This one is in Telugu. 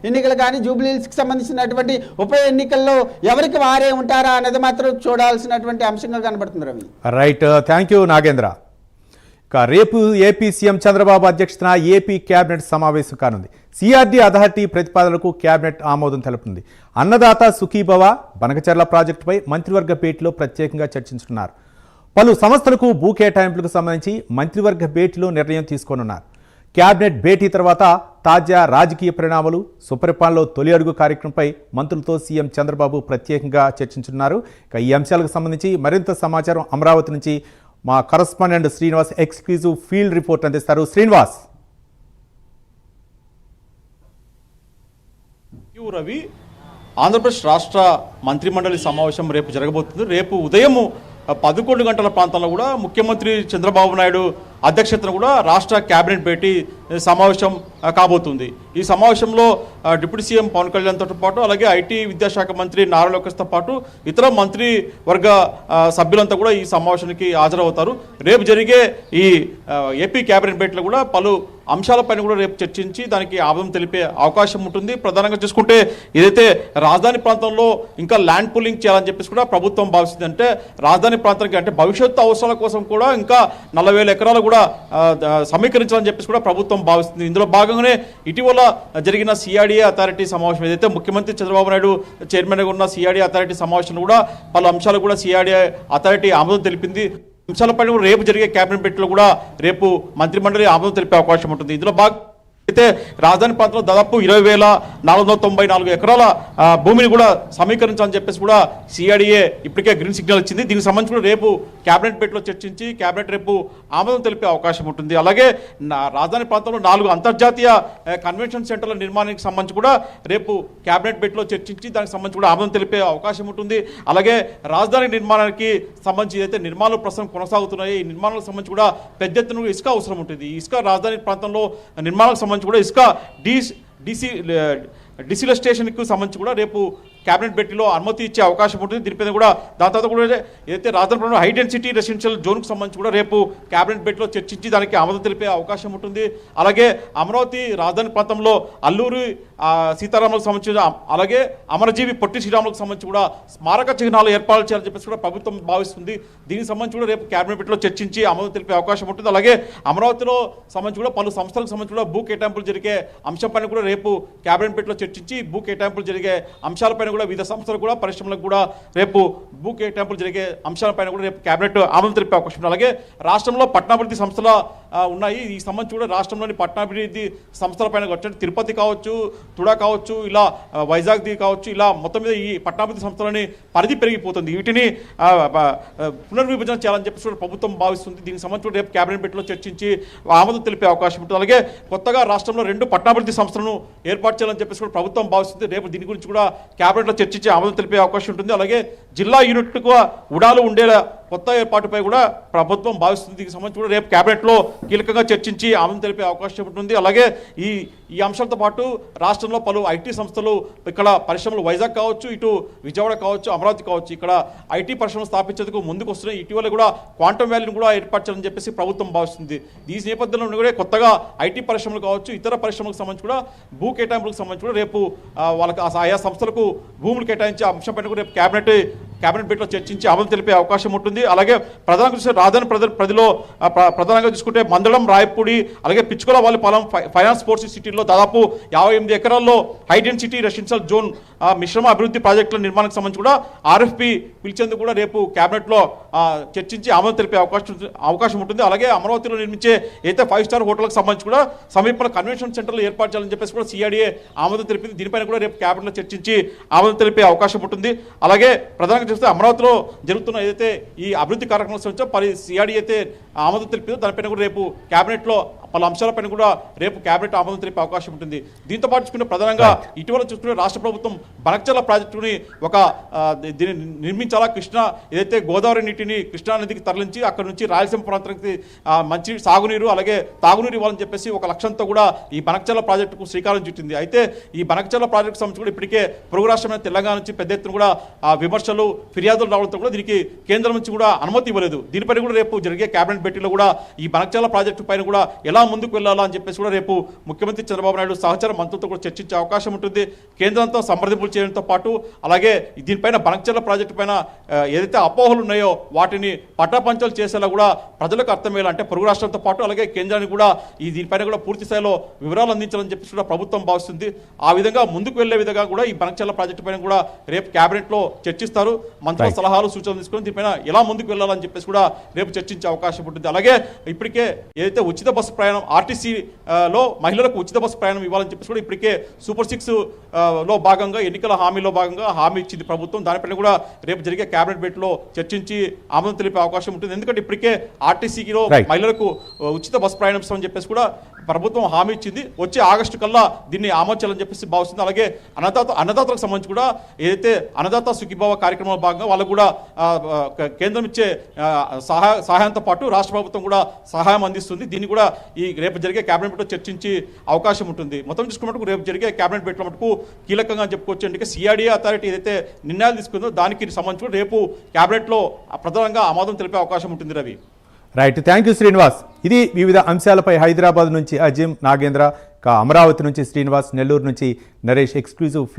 ఎన్నికలు కానీ జూబ్లీహిల్స్కి సంబంధించినటువంటి ఉప ఎన్నికల్లో ఎవరికి వారే ఉంటారా అనేది మాత్రం చూడాల్సినటువంటి అంశంగా కనబడుతుంది Ravi. Right, thank you Nagendra. రేపు ఏపీ సీఎం చంద్రబాబు అధ్యక్షతన ఏపీ కేబినెట్ సమావేశం కానుంది. సిఆర్డీ అథారిటీ ప్రతిపాదనలకు కేబినెట్ ఆమోదం తెలుపుతుంది. అన్నదాత సుఖీభవ బనకచర్ల ప్రాజెక్టుపై మంత్రివర్గ భేటీలో ప్రత్యేకంగా చర్చించుతున్నారు. పలు సంస్థలకు భూ కేటాయింపులకు సంబంధించి మంత్రివర్గ భేటీలో నిర్ణయం తీసుకోనున్నారు. కేబినెట్ భేటీ తర్వాత తాజా రాజకీయ పరిణామాలు, సుపరిపాలనలో తొలి అడుగు కార్యక్రమంపై మంత్రులతో సీఎం చంద్రబాబు ప్రత్యేకంగా చర్చించున్నారు. ఈ అంశాలకు సంబంధించి మరింత సమాచారం అమరావతి నుంచి మా correspondent Srinivas exclusive field report అందిస్తారు. శ్రీనివాస్. రవి, ఆంధ్రప్రదేశ్ రాష్ట్ర మంత్రిమండలి సమావేశం రేపు జరగబోతుంది. రేపు ఉదయం 11 గంటల ప్రాంతంలో కూడా ముఖ్యమంత్రి చంద్రబాబు నాయుడు అధ్యక్షతన కూడా రాష్ట్ర కేబినెట్ భేటీ సమావేశం కాబోతుంది. ఈ సమావేశంలో డిప్యూటీ సీఎం పవన్ కళ్యాణ్తో పాటు అలాగే ఐటీ విద్యాశాఖ మంత్రి నారా లోకేష్తో పాటు ఇతర మంత్రివర్గ సభ్యులంతా కూడా ఈ సమావేశానికి హాజరవుతారు. రేపు జరిగే ఈ ఏపీ కేబినెట్ భేటీలో కూడా పలు అంశాలపైన కూడా రేపు చర్చించి దానికి ఆమోదం తెలిపే అవకాశం ఉంటుంది. ప్రధానంగా చూసుకుంటే ఏదైతే రాజధాని ప్రాంతంలో ఇంకా ల్యాండ్ పూలింగ్ చేయాలని చెప్పేసి కూడా ప్రభుత్వం భావిస్తుంది. అంటే రాజధాని ప్రాంతానికి అంటే భవిష్యత్తు అవసరాల కోసం కూడా ఇంకా 40,000 ఎకరాలు కూడా సమీకరించాలని చెప్పేసి కూడా ప్రభుత్వం భావిస్తుంది. ఇందులో భాగంగానే ఇటీవల జరిగిన సిఆర్డీఏ అథారిటీ సమావేశం ఏదైతే ముఖ్యమంత్రి చంద్రబాబు నాయుడు చైర్మన్గా ఉన్న సిఆర్డీఏ అథారిటీ సమావేశంలో కూడా పలు అంశాలు కూడా సిఆర్డీఏ అథారిటీ ఆమోదం తెలిపింది. అంశాలపైన రేపు జరిగే కేబినెట్ భేటీలో కూడా రేపు మంత్రిమండలి ఆమోదం తెలిపే అవకాశం ఉంటుంది. ఇందులో అయితే రాజధాని ప్రాంతంలో దాదాపు 20,494 ఎకరాల భూమిని కూడా సమీకరించాలని చెప్పేసి కూడా సిఆర్డీఏ ఇప్పటికే గ్రీన్ సిగ్నల్ ఇచ్చింది. దీనికి సంబంధించి కూడా రేపు కేబినెట్ భేటీలో చర్చించి కేబినెట్ రేపు ఆమోదం తెలిపే అవకాశం ఉంటుంది. అలాగే రాజధాని ప్రాంతంలో 4 అంతర్జాతీయ కన్వెన్షన్ సెంటర్ల నిర్మాణానికి సంబంధించి కూడా రేపు కేబినెట్ భేటీలో చర్చించి దానికి సంబంధించి కూడా ఆమోదం తెలిపే అవకాశం ఉంటుంది. అలాగే రాజధాని నిర్మాణానికి సంబంధించి అయితే నిర్మాణాలు ప్రస్తుతం కొనసాగుతున్నాయి. ఈ నిర్మాణాలకు సంబంధించి కూడా పెద్ద ఎత్తున ఇసుక అవసరం ఉంటుంది. ఈ ఇసుక రాజధాని ప్రాంతంలో నిర్మాణాలకు సంబంధించి కూడా ఇసుక డిసిలస్టేషన్కు సంబంధించి కూడా రేపు కేబినెట్ భేటీలో అనుమతి ఇచ్చే అవకాశం ఉంటుంది. దీనిపైన కూడా దాని తర్వాత కూడా ఏదైతే రాజధాని హై డెన్సిటీ రెసిడెన్షియల్ జోన్కు సంబంధించి కూడా రేపు కేబినెట్ భేటీలో చర్చించి దానికి ఆమోదం తెలిపే అవకాశం ఉంటుంది. అలాగే అమరావతి రాజధాని ప్రాంతంలో అల్లూరి సీతారాములకు సంబంధించిన అలాగే అమరజీవి పొట్టి శ్రీరాములకు సంబంధించి కూడా స్మారక చిహ్నాలు ఏర్పాటు చేయాలని చెప్పేసి కూడా ప్రభుత్వం భావిస్తుంది. దీనికి సంబంధించి కూడా రేపు కేబినెట్ భేటీలో చర్చించి ఆమోదం తెలిపే అవకాశం ఉంటుంది. అలాగే అమరావతిలో సంబంధించి కూడా పలు సంస్థలకు సంబంధించి కూడా భూ కేటాయింపులు జరిగే అంశంపైన కూడా రేపు కేబినెట్ భేటీలో చర్చించి భూ కేటాయింపులు జరిగే అంశాలపైన కూడా వివిధ సంస్థలు కూడా పరిశ్రమలకు కూడా రేపు భూ కేటాయింపులు జరిగే అంశాలపైన కూడా రేపు కేబినెట్ ఆమోదం తెలిపే అవకాశం ఉంది. అలాగే రాష్ట్రంలో పట్టణాభివృద్ధి సంస్థలు ఉన్నాయి. ఈ సంబంధించి కూడా రాష్ట్రంలోని పట్టణాభివృద్ధి సంస్థలపైన వచ్చే తిరుపతి కావచ్చు, తుడా కావచ్చు, ఇలా వైజాగ్ కావచ్చు, ఇలా మొత్తం మీద ఈ పట్టణాభివృద్ధి సంస్థలని పరిధి పెరిగిపోతుంది. వీటిని పునర్విభజన చేయాలని చెప్పేసి కూడా ప్రభుత్వం భావిస్తుంది. దీనికి సంబంధించి రేపు కేబినెట్ భేటీలో చర్చించి ఆమోదం తెలిపే అవకాశం ఉంటుంది. అలాగే కొత్తగా రాష్ట్రంలో 2 పట్టణాభివృద్ధి సంస్థలను ఏర్పాటు చేయాలని చెప్పేసి కూడా ప్రభుత్వం భావిస్తుంది. రేపు దీని గురించి కూడా కేబినెట్లో చర్చించి ఆమోదం తెలిపే అవకాశం ఉంటుంది. అలాగే జిల్లా యూనిట్లకు ఉడాలు ఉండేలా కొత్త ఏర్పాటుపై కూడా ప్రభుత్వం భావిస్తుంది. దీనికి సంబంధించి కూడా రేపు కేబినెట్లో కీలకంగా చర్చించి ఆమోదం తెలిపే అవకాశం ఉంటుంది. అలాగే ఈ అంశాలతో పాటు రాష్ట్రంలో పలు ఐటీ సంస్థలు ఇక్కడ పరిశ్రమలు వైజాగ్ కావచ్చు, ఇటు విజయవాడ కావచ్చు, అమరావతి కావచ్చు, ఇక్కడ ఐటీ పరిశ్రమలు స్థాపించేందుకు ముందుకు వస్తున్నాయి. ఇటీవల కూడా క్వాంటమ్ వ్యాలీని కూడా ఏర్పాటు చేయాలని చెప్పేసి ప్రభుత్వం భావిస్తుంది. ఈ నేపథ్యంలో కూడా కొత్తగా ఐటీ పరిశ్రమలు కావచ్చు, ఇతర పరిశ్రమలకు సంబంధించి కూడా భూ కేటాయింపులకు సంబంధించి కూడా రేపు వాళ్ళకి ఆయా సంస్థలకు భూములు కేటాయించే అంశంపైన కూడా రేపు కేబినెట్ భేటీలో చర్చించి ఆమోదం తెలిపే అవకాశం ఉంటుంది. అలాగే ప్రధానంగా చూస్తే రాజధాని ప్రజలో ప్రధానంగా చూసుకుంటే మందడం, రాయపూడి, అలాగే పిచ్చుకోలవాళ్ళపాలెం ఫైనాన్స్ స్పోర్ట్స్ సిటీలో దాదాపు 58 ఎకరాల్లో హై డెన్సిటీ రెసిడెన్షియల్ జోన్ మిశ్రమ అభివృద్ధి ప్రాజెక్టుల నిర్మాణానికి సంబంధించి కూడా ఆర్ఎఫ్పి పిలిచేందుకు కూడా రేపు కేబినెట్లో చర్చించి ఆమోదం తెలిపే అవకాశం ఉంటుంది. అలాగే అమరావతిలో నిర్మించే అయితే 5 స్టార్ హోటల్కి సంబంధించి కూడా సమీప కన్వెన్షన్ సెంటర్లు ఏర్పాటు చేయాలని చెప్పేసి కూడా సిఆర్డీఏ ఆమోదం తెలిపింది. దీనిపైన కూడా రేపు కేబినెట్లో చర్చించి ఆమోదం తెలిపే అవకాశం ఉంటుంది. అలాగే ప్రధానంగా చూస్తే అమరావతిలో జరుగుతున్న ఏదైతే ఈ అభివృద్ధి కార్యక్రమాల సంబంధించి సిఆర్డీ అయితే ఆమోదం తెలిపిందో దానిపైన కూడా రేపు కేబినెట్లో పలు అంశాలపైన కూడా రేపు కేబినెట్ ఆమోదం తెలిపే అవకాశం ఉంటుంది. దీంతో పాటు చూసుకుంటే ప్రధానంగా ఇటీవల చూసుకుంటే రాష్ట్ర ప్రభుత్వం బనకచర్ల ప్రాజెక్టుని దీన్ని నిర్మించాలా, ఏదైతే గోదావరి నీటిని కృష్ణా నదికి తరలించి అక్కడ నుంచి రాయలసీమ ప్రాంతానికి మంచి సాగునీరు అలాగే తాగునీరు ఇవ్వాలని చెప్పేసి ఒక లక్ష్యంతో కూడా ఈ బనకచర్ల ప్రాజెక్టుకు శ్రీకారం చుట్టింది. అయితే ఈ బనకచర్ల ప్రాజెక్టు సంబంధించి కూడా ఇప్పటికే పొరుగు రాష్ట్రమైన తెలంగాణ నుంచి పెద్ద ఎత్తున కూడా విమర్శలు, ఫిర్యాదులు రావడంతో కూడా దీనికి కేంద్రం నుంచి కూడా అనుమతి ఇవ్వలేదు. దీనిపైన కూడా రేపు జరిగే కేబినెట్ భేటీలో కూడా ఈ బనకచర్ల ప్రాజెక్టు పైన కూడా ఎలా ఎలా ముందుకు వెళ్ళాలా అని చెప్పేసి కూడా రేపు ముఖ్యమంత్రి చంద్రబాబు నాయుడు సహచర మంత్రులతో కూడా చర్చించే అవకాశం ఉంటుంది. కేంద్రంతో సంప్రదింపులు చేయడంతో పాటు అలాగే దీనిపైన బనకచెర్ల ప్రాజెక్టు పైన ఏదైతే అపోహలు ఉన్నాయో వాటిని పటాపంచలు చేసేలా కూడా ప్రజలకు అర్థమయ్యేలా, అంటే పొరుగు రాష్ట్రంతో పాటు అలాగే కేంద్రానికి కూడా దీనిపైన కూడా పూర్తి స్థాయిలో వివరాలు అందించాలని చెప్పేసి కూడా ప్రభుత్వం భావిస్తుంది. ఆ విధంగా ముందుకు వెళ్లే విధంగా కూడా ఈ బనకచెర్ల ప్రాజెక్టు పైన కూడా రేపు కేబినెట్ లో చర్చిస్తారు. మంత్రుల సలహాలు సూచనలు తీసుకొని దీనిపైన ఎలా ముందుకు వెళ్ళాలని చెప్పేసి కూడా రేపు చర్చించే అవకాశం ఉంటుంది. అలాగే ఇప్పటికే ఏదైతే ఉచిత బస్సు ప్రయాణం ఆర్టీసీ లో మహిళలకు ఉచిత బస్సు ప్రయాణం ఇవ్వాలని చెప్పేసి కూడా ఇప్పటికే సూపర్ 6 లో భాగంగా ఎన్నికల హామీలో భాగంగా హామీ ఇచ్చింది ప్రభుత్వం. దానిపైన కూడా రేపు జరిగే కేబినెట్ భేటీలో చర్చించి ఆమోదం తెలిపే అవకాశం ఉంటుంది. ఎందుకంటే ఇప్పటికే ఆర్టీసీలో మహిళలకు ఉచిత బస్సు ప్రయాణం ఇస్తామని చెప్పేసి కూడా ప్రభుత్వం హామీ ఇచ్చింది. వచ్చే ఆగస్టు కల్లా దీన్ని ఆమోదించాలని చెప్పేసి భావిస్తుంది. అలాగే అన్నదాతలకు సంబంధించి కూడా ఏదైతే అన్నదాత సుఖీభావ కార్యక్రమంలో భాగంగా వాళ్ళకు కూడా కేంద్రం ఇచ్చే సహాయంతో పాటు రాష్ట్ర ప్రభుత్వం కూడా సహాయం అందిస్తుంది. దీన్ని కూడా ఈ రేపు జరిగే కేబినెట్ భేటీలో చర్చించి అవకాశం ఉంటుంది. మొత్తం చూసుకున్నట్టు రేపు జరిగే కేబినెట్ భేటీలో మటుకు కీలకంగా చెప్పుకోవచ్చు. అంటే సిఆర్డీఏ అథారిటీ ఏదైతే నిర్ణయాలు తీసుకుందో దానికి సంబంధించి రేపు కేబినెట్లో ప్రధానంగా ఆమోదం తెలిపే అవకాశం ఉంటుంది. Ravi, right, thank you Srinivas. ఇది వివిధ అంశాలపై హైదరాబాద్ నుంచి అజీం నాగేంద్ర, అమరావతి నుంచి శ్రీనివాస్, నెల్లూరు నుంచి నరేష్ ఎక్స్క్లూజివ్